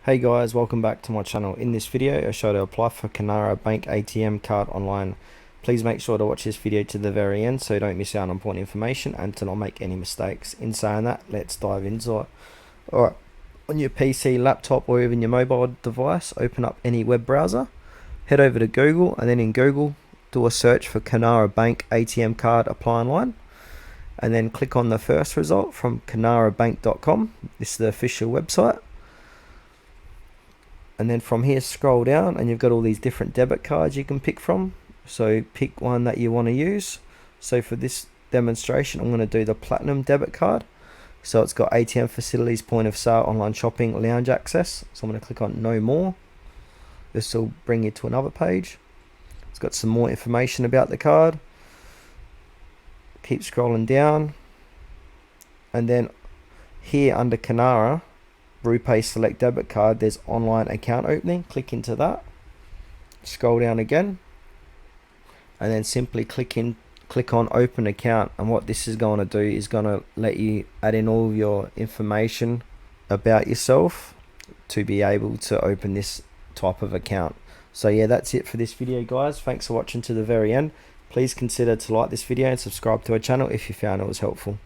Hey guys, welcome back to my channel. In this video I show how to apply for Canara bank ATM card online. Please make sure to watch this video to the very end so you don't miss out on important information and to not make any mistakes. In saying that, let's dive into it. Alright, on your PC, laptop or even your mobile device, open up any web browser, head over to Google, and then in Google do a search for Canara bank ATM card apply online, and then click on the first result from canarabank.com. This is the official website. And then from here scroll down and you've got all these different debit cards you can pick from. So pick one that you want to use. So for this demonstration I'm going to do the platinum debit card. So it's got ATM facilities, point of sale, online shopping, lounge access. So I'm going to click on no more. This will bring you to another page. It's got some more information about the card. Keep scrolling down. And then here under Canara Repay select debit card, there's online account opening. Click into that, scroll down again, and then simply click on open account. And what this is going to do is going to let you add in all of your information about yourself to be able to open this type of account. So yeah, that's it for this video guys. Thanks for watching to the very end. Please consider to like this video and subscribe to our channel if you found it was helpful.